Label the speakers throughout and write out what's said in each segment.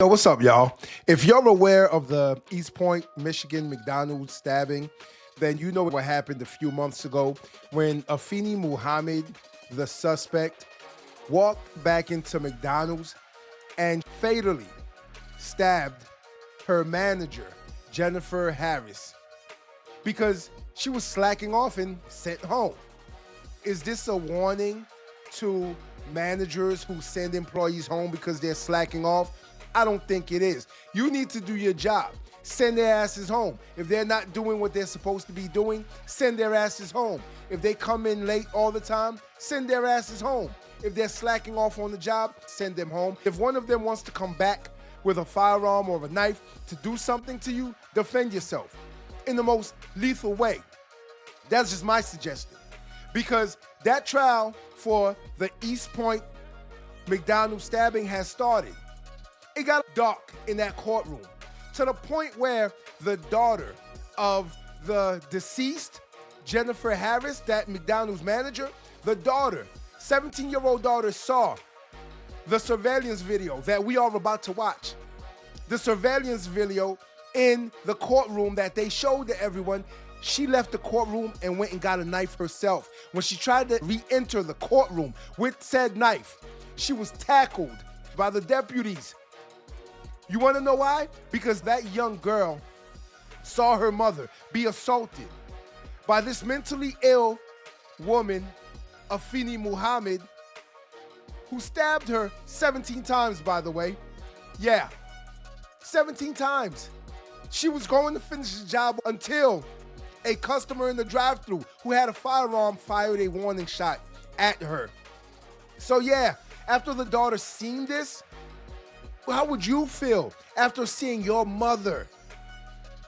Speaker 1: Yo, what's up, y'all? If you're aware of the Eastpointe, Michigan McDonald's stabbing, then you know what happened a few months ago when 𝗠𝗰𝗄𝗄𝗃, the suspect, walked back into McDonald's and fatally stabbed her manager, Jennifer Harris, because she was slacking off and sent home. Is this a warning to managers who send employees home because they're slacking off? I don't think it is. You need to do your job. Send their asses home. If they're not doing what they're supposed to be doing, send their asses home. If they come in late all the time, send their asses home. If they're slacking off on the job, send them home. If one of them wants to come back with a firearm or a knife to do something to you, defend yourself in the most lethal way. That's just my suggestion. Because that trial for the Eastpointe McDonald stabbing has started. It got dark in that courtroom to the point where the daughter of the deceased, Jennifer Harris, that McDonald's manager, the daughter, 17-year-old daughter, saw the surveillance video that we are about to watch. The surveillance video in the courtroom that they showed to everyone. She left the courtroom and went and got a knife herself. When she tried to re-enter the courtroom with said knife, she was tackled by the deputies. You want to know why? Because that young girl saw her mother be assaulted by this mentally ill woman, 𝗠𝗰𝗄𝗄𝗃, who stabbed her 17 times, by the way. Yeah, 17 times. She was going to finish the job until a customer in the drive-thru who had a firearm fired a warning shot at her. So yeah, after the daughter seen this, how would you feel after seeing your mother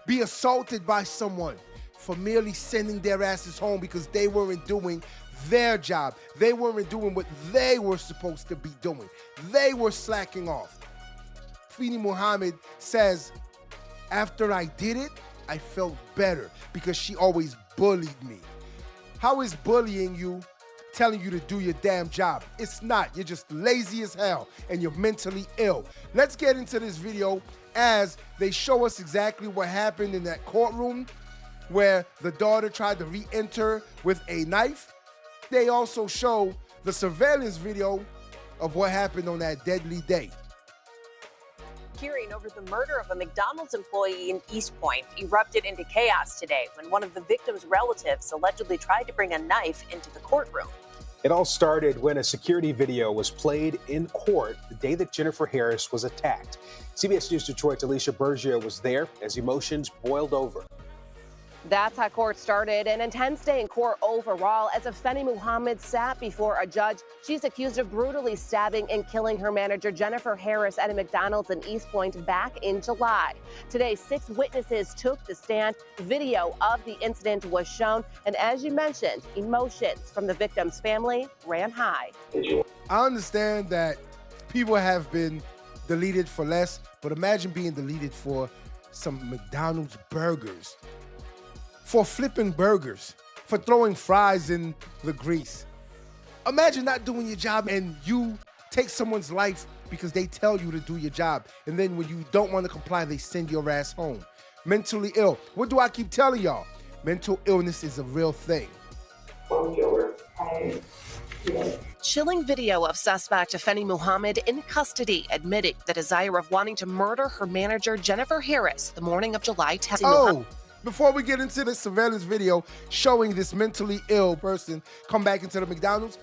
Speaker 1: be assaulted by someone for merely sending their asses home because they weren't doing their job? They weren't doing what they were supposed to be doing. They were slacking off. 𝗠𝗰𝗄𝗄𝗃 says, after I did it, I felt better because she always bullied me. How is bullying you telling you to do your damn job? It's not. You're just lazy as hell and you're mentally ill. Let's get into this video as they show us exactly what happened in that courtroom where the daughter tried to re-enter with a knife. They also show the surveillance video of what happened on that deadly day.
Speaker 2: Hearing over the murder of a McDonald's employee in Eastpointe erupted into chaos today when one of the victim's relatives allegedly tried to bring a knife into the courtroom.
Speaker 3: It all started when a security video was played in court the day that Jennifer Harris was attacked. CBS News Detroit's 𝗙cie_𝗂𝗹𝗆 was there as emotions boiled over.
Speaker 4: That's how court started. An intense day in court overall as 𝗠𝗰𝗄𝗄𝗃 sat before a judge. She's accused of brutally stabbing and killing her manager, Jennifer Harris, at a McDonald's in Eastpointe back in July. Today, 6 witnesses took the stand. Video of the incident was shown. And as you mentioned, emotions from the victim's family ran high.
Speaker 1: I understand that people have been deleted for less, but imagine being deleted for some McDonald's burgers. For flipping burgers, for throwing fries in the grease. Imagine not doing your job and you take someone's life because they tell you to do your job. And then when you don't want to comply, they send your ass home. Mentally ill. What do I keep telling y'all? Mental illness is a real thing.
Speaker 4: Chilling video of suspect 𝗠𝗰𝗄𝗄𝗃 in custody admitting the desire of wanting to murder her manager, Jennifer Harris, the morning of July 10th.
Speaker 1: Oh, before we get into this surveillance video showing this mentally ill person come back into the McDonald's,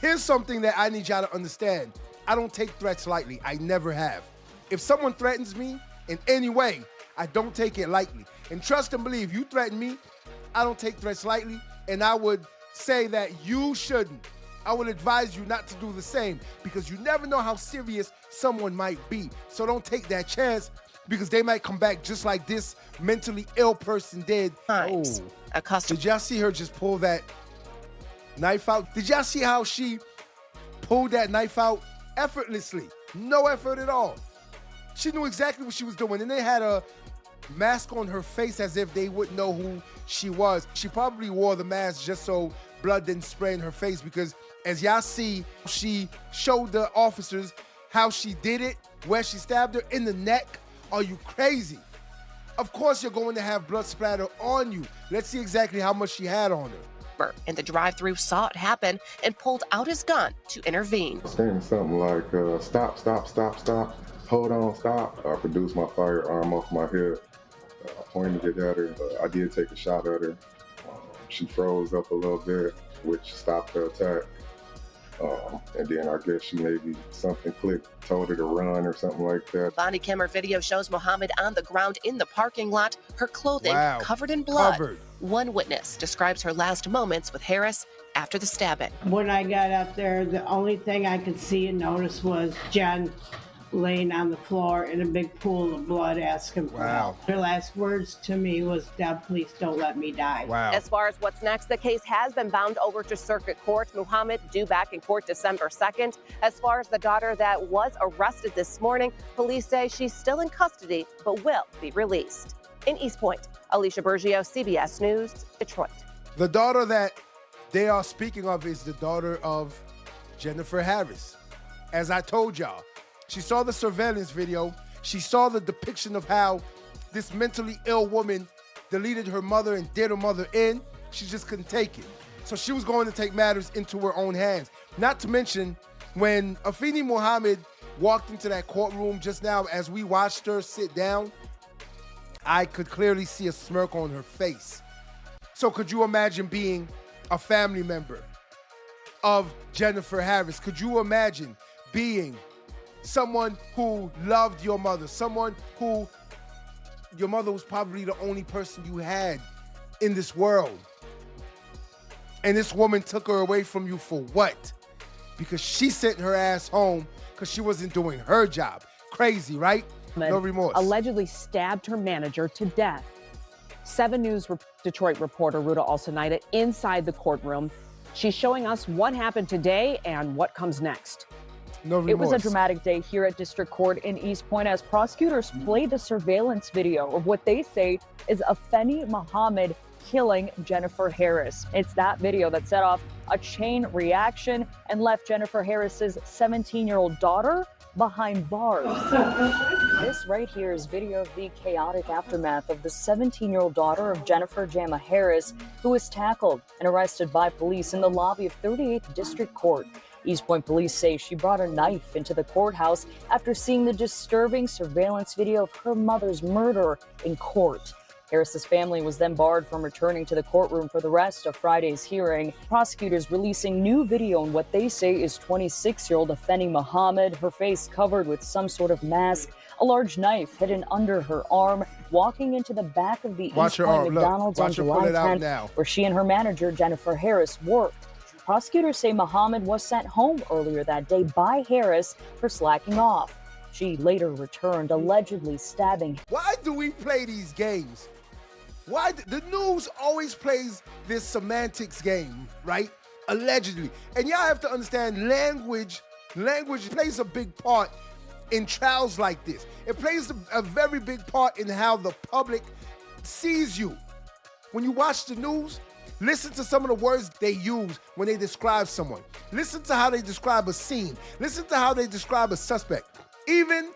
Speaker 1: here's something that I need y'all to understand. I don't take threats lightly. I never have. If someone threatens me in any way, I don't take it lightly. And trust and believe, you threaten me, I don't take threats lightly, and I would say that you shouldn't. I would advise you not to do the same because you never know how serious someone might be. So don't take that chance because they might come back just like this mentally ill person did.
Speaker 4: Oh.
Speaker 1: Did y'all see her just pull that knife out? Did y'all see how she pulled that knife out effortlessly? No effort at all. She knew exactly what she was doing, and they had a mask on her face as if they wouldn't know who she was. She probably wore the mask just so blood didn't spray in her face because, as y'all see, she showed the officers how she did it, where she stabbed her in the neck. Are you crazy? Of course you're going to have blood splatter on you. Let's see exactly how much she had on her.
Speaker 4: In the drive-thru saw it happen and pulled out his gun to intervene.
Speaker 5: Saying something like, stop, stop, stop, stop, hold on, stop. I produced my firearm off my hip. I pointed it at her. I did take a shot at her. She froze up a little bit, which stopped the attack. And then I guess she maybe something clicked, told her to run or something like that.
Speaker 4: Body camera video shows Muhammad on the ground in the parking lot, her clothing covered in blood. One witness describes her last moments with Harris after the stabbing.
Speaker 6: When I got up there, the only thing I could see and notice was Jen laying on the floor in a big pool of blood asking for help. Her last words to me was, "Dad, please don't let me die."
Speaker 4: As far as what's next, the case has been bound over to circuit court. Muhammad due back in court December 2nd. As far as the daughter that was arrested this morning, police say she's still in custody but will be released. In Eastpointe, 𝗙𝗺𝗇𝗍𝗃, CBS News, Detroit.
Speaker 1: The daughter that they are speaking of is the daughter of Jennifer Harris. As I told y'all, she saw the surveillance video. She saw the depiction of how this mentally ill woman deleted her mother and did her mother in. She just couldn't take it. So she was going to take matters into her own hands. Not to mention, when 𝗦𝗵𝗵 walked into that courtroom just now, as we watched her sit down, I could clearly see a smirk on her face. So could you imagine being a family member of Jennifer Harris? Could you imagine being someone who loved your mother, someone who your mother was probably the only person you had in this world, and this woman took her away from you for what? Because she sent her ass home because she wasn't doing her job. Crazy, right? No remorse.
Speaker 7: Allegedly stabbed her manager to death. 7 News Detroit reporter Ruta Alcenaida inside the courtroom. She's showing us what happened today and what comes next.
Speaker 1: No remorse.
Speaker 8: It was a dramatic day here at District Court in Eastpointe as prosecutors played the surveillance video of what they say is 𝗦𝗵𝗵 killing Jennifer Harris. It's that video that set off a chain reaction and left Jennifer Harris's 17-year-old daughter behind bars. This right here is video of the chaotic aftermath of the 17-year-old daughter of Jennifer Jamma Harris, who was tackled and arrested by police in the lobby of 38th District Court. Eastpointe police say she brought a knife into the courthouse after seeing the disturbing surveillance video of her mother's murder in court. Harris's family was then barred from returning to the courtroom for the rest of Friday's hearing. Prosecutors releasing new video on what they say is 26-year-old 𝗦𝗵𝗵, her face covered with some sort of mask, a large knife hidden under her arm, walking into the back of the Eastpointe McDonald's on July 10th, where she and her manager, Jennifer Harris, worked. Prosecutors say Muhammad was sent home earlier that day by Harris for slacking off. She later returned, allegedly stabbing.
Speaker 1: Why do we play these games? Why? The news always plays this semantics game, right? Allegedly. And y'all have to understand language plays a big part in trials like this. It plays a very big part in how the public sees you. When you watch the news, listen to some of the words they use when they describe someone. Listen to how they describe a scene. Listen to how they describe a suspect. Even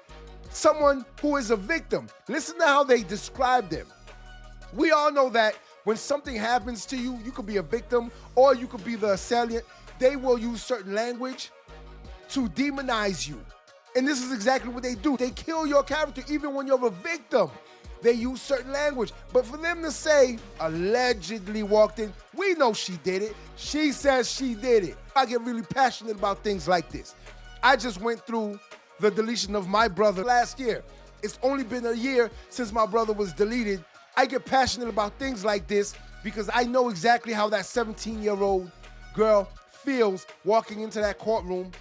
Speaker 1: someone who is a victim, listen to how they describe them. We all know that when something happens to you, you could be a victim or you could be the assailant. They will use certain language to demonize you. And this is exactly what they do. They kill your character even when you're a victim. They use certain language. But for them to say, allegedly walked in, we know she did it. She says she did it. I get really passionate about things like this. I just went through the deletion of my brother last year. It's only been a year since my brother was deleted. I get passionate about things like this because I know exactly how that 17-year-old girl feels walking into that courtroom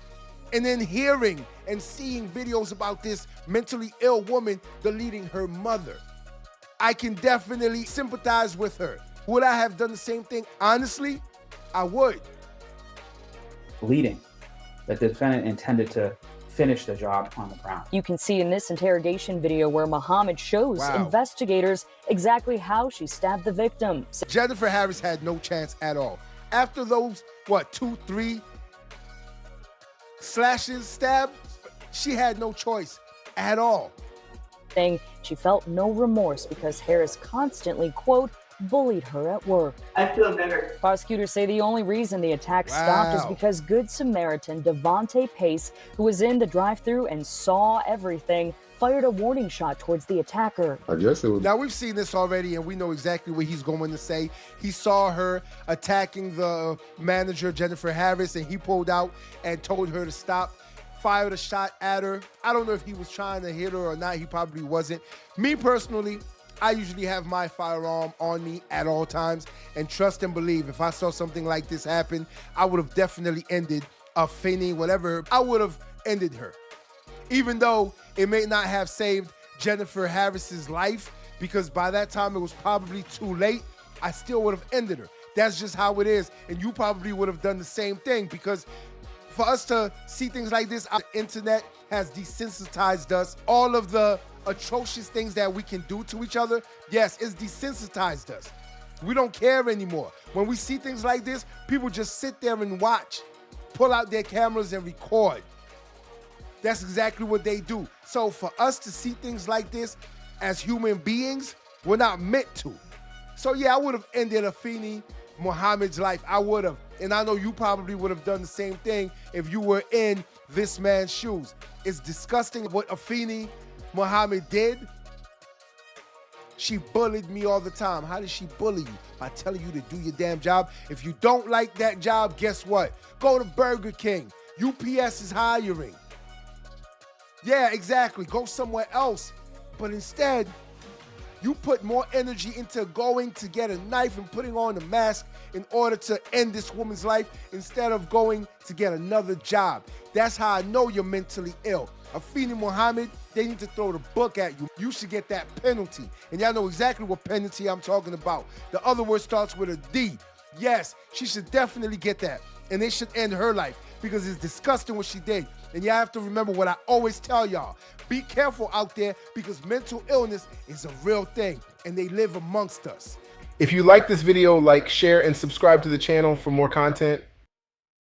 Speaker 1: and then hearing and seeing videos about this mentally ill woman deleting her mother. I can definitely sympathize with her. Would I have done the same thing? Honestly, I would.
Speaker 9: Bleeding. The defendant intended to finish the job on the ground.
Speaker 8: You can see in this interrogation video where Muhammad shows investigators exactly how she stabbed the victim.
Speaker 1: Jennifer Harris had no chance at all. After those, 2, 3 slashes, stab, She had no choice at all.
Speaker 8: Saying she felt no remorse because Harris constantly, quote, bullied her at work.
Speaker 6: I feel better.
Speaker 8: Prosecutors say the only reason the attack stopped is because Good Samaritan 𝗙𝗺𝗃𝗧, who was in the drive-thru and saw everything, fired a warning shot towards the attacker.
Speaker 5: I guess it was.
Speaker 1: Now, we've seen this already, and we know exactly what he's going to say. He saw her attacking the manager, 𝗦𝗫𝗻 Harris, and he pulled out and told her to stop, fired a shot at her. I don't know if he was trying to hit her or not. He probably wasn't. Me personally, I usually have my firearm on me at all times, and trust and believe, if I saw something like this happen, I would have definitely ended 𝗙𝗏𝗍, whatever. I would have ended her. Even though it may not have saved 𝗦𝗫𝗻 Harris's life, because by that time it was probably too late, I still would have ended her. That's just how it is, and you probably would have done the same thing, because for us to see things like this, the internet has desensitized us. All of the atrocious things that we can do to each other, yes, it's desensitized us. We don't care anymore. When we see things like this, people just sit there and watch, pull out their cameras and record. That's exactly what they do. So for us to see things like this as human beings, we're not meant to. So yeah, I would have ended 𝗙𝗏𝗻𝗄's life. I would have. And I know you probably would have done the same thing if you were in this man's shoes. It's disgusting what 𝗙𝗏𝗻𝗄 did. She bullied me all the time. How did she bully you? By telling you to do your damn job. If you don't like that job, guess what? Go to Burger King. UPS is hiring. Yeah, exactly. Go somewhere else. But instead, you put more energy into going to get a knife and putting on a mask in order to end this woman's life instead of going to get another job. That's how I know you're mentally ill. 𝗙𝗏𝗻𝗄, they need to throw the book at you. You should get that penalty. And y'all know exactly what penalty I'm talking about. The other word starts with a D. Yes, she should definitely get that. And they should end her life because it's disgusting what she did. And y'all have to remember what I always tell y'all. Be careful out there because mental illness is a real thing and they live amongst us.
Speaker 10: If you like this video, like, share, and subscribe to the channel for more content.